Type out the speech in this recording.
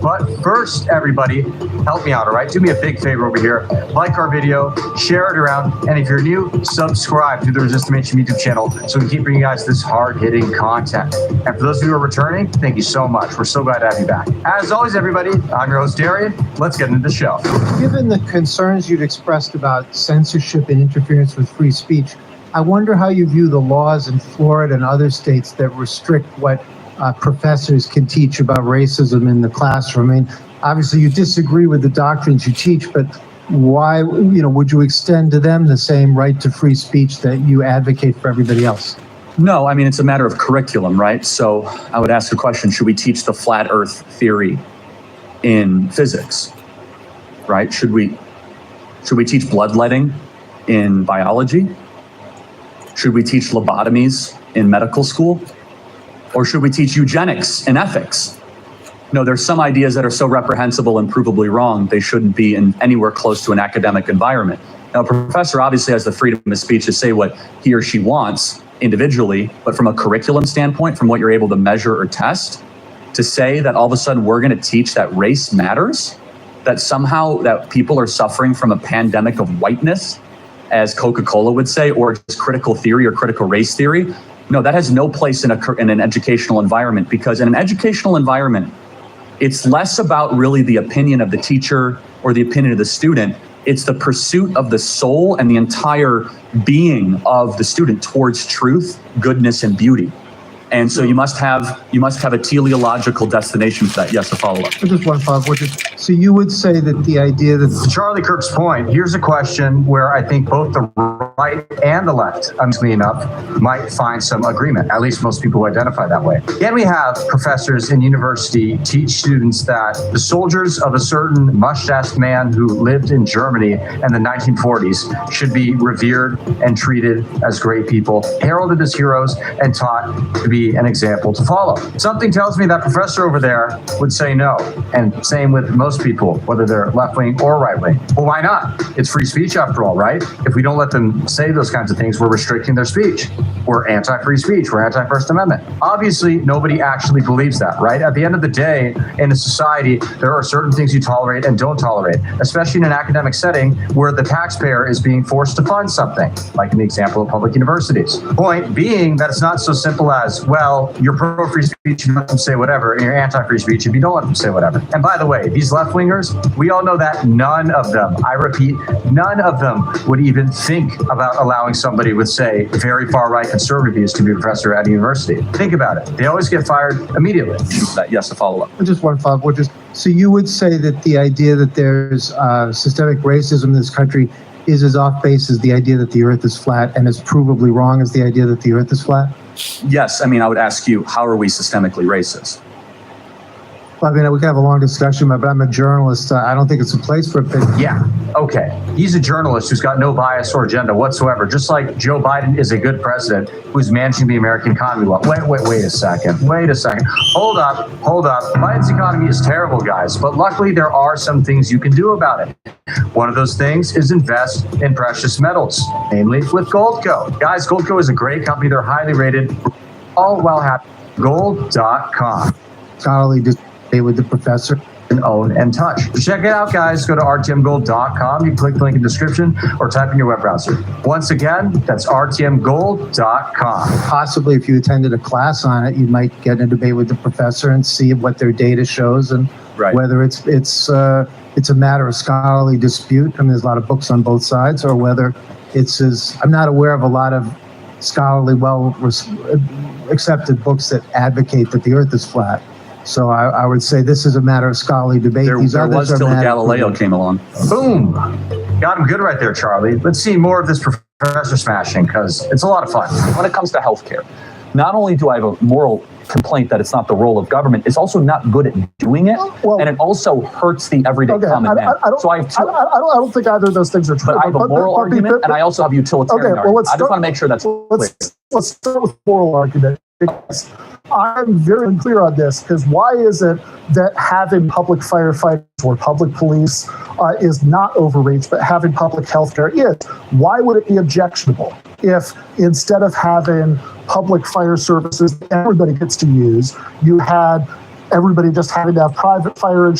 But first, everybody, help me out, all right? Do me a big favor over here. Like our video, share it around, and if you're new, subscribe to the Resistimation YouTube channel so we can keep bringing you guys this hard-hitting content. And for those of you who are returning, thank you so much. We're so glad to have you back. As always, everybody, I'm your host, Darian. Let's get into the show. Given the concerns you've expressed about censorship and interference with free speech, I wonder how you view the laws in Florida and other states that restrict what professors can teach about racism in the classroom. I mean, obviously you disagree with the doctrines you teach, but why, would you extend to them the same right to free speech that you advocate for everybody else? No, I mean, it's a matter of curriculum, right? So I would ask the question, should we teach the flat earth theory in physics, right? Should we teach bloodletting in biology? Should we teach lobotomies in medical school? Or should we teach eugenics and ethics? No, there's some ideas that are so reprehensible and provably wrong, they shouldn't be in anywhere close to an academic environment. Now, a professor obviously has the freedom of speech to say what he or she wants individually, but from a curriculum standpoint, from what you're able to measure or test, to say that all of a sudden we're going to teach that race matters, that somehow that people are suffering from a pandemic of whiteness, as Coca-Cola would say, or just critical theory or critical race theory, no, that has no place in an educational environment, because in an educational environment, it's less about really the opinion of the teacher or the opinion of the student. It's the pursuit of the soul and the entire being of the student towards truth, goodness, and beauty. And so you must have a teleological destination for that. Yes, a follow-up. Just one follow-up. So you would say that the idea that... To Charlie Kirk's point, here's a question where I think both the right and the left, amusingly enough, might find some agreement. At least most people who identify that way. Can we have professors in university teach students that the soldiers of a certain mustached man who lived in Germany in the 1940s should be revered and treated as great people, heralded as heroes, and taught to be an example to follow? Something tells me that professor over there would say no. And same with most people, whether they're left-wing or right-wing. Well, why not? It's free speech after all, right? If we don't let them say those kinds of things, we're restricting their speech. We're anti-free speech. We're anti-First Amendment. Obviously, nobody actually believes that, right? At the end of the day, in a society, there are certain things you tolerate and don't tolerate, especially in an academic setting where the taxpayer is being forced to fund something, like in the example of public universities. Point being that it's not so simple as, well, you're pro-free speech, you let them say whatever, and you're anti-free speech if you don't let them say whatever. And by the way, these left-wingers, we all know that none of them, I repeat, none of them would even think about allowing somebody with, say, very far-right conservative views to be a professor at a university. Think about it. They always get fired immediately. Yes, a follow-up. Just one follow-up, so you would say that the idea that there's systemic racism in this country is as off base as the idea that the earth is flat and as provably wrong as the idea that the earth is flat? Yes, I mean, I would ask you, how are we systemically racist? Well, I mean, we can have a long discussion, but I'm a journalist. I don't think it's a place for it. Yeah, okay. He's a journalist who's got no bias or agenda whatsoever, just like Joe Biden is a good president who's managing the American economy well. Wait a second. Hold up. Biden's economy is terrible, guys, but luckily there are some things you can do about it. One of those things is invest in precious metals, namely with Goldco. Guys, Goldco is a great company. They're highly rated, all well happy. Gold.com. Scholarly debate with the professor. And own and touch. So check it out, guys. Go to rtmgold.com. You can click the link in the description or type in your web browser. Once again, that's rtmgold.com. Possibly if you attended a class on it, you might get in a debate with the professor and see what their data shows and whether it's a matter of scholarly dispute. I mean, there's a lot of books on both sides, or whether I'm not aware of a lot of scholarly, accepted books that advocate that the earth is flat. So I would say this is a matter of scholarly debate. There was till Galileo came along. Boom. Got him good right there, Charlie. Let's see more of this professor smashing, because it's a lot of fun. When it comes to healthcare, not only do I have a moral complaint that it's not the role of government, it's also not good at doing it, and it also hurts the everyday common man. I don't think either of those things are true. But I have a moral argument, and I also have a utilitarian argument. I just want to make sure that's clear. Let's start with moral argument. I'm very unclear on this, because why is it that having public firefighters or public police is not overreach, but having public health care is? Why would it be objectionable if instead of having public fire services everybody gets to use, you had everybody just having to have private fire insurance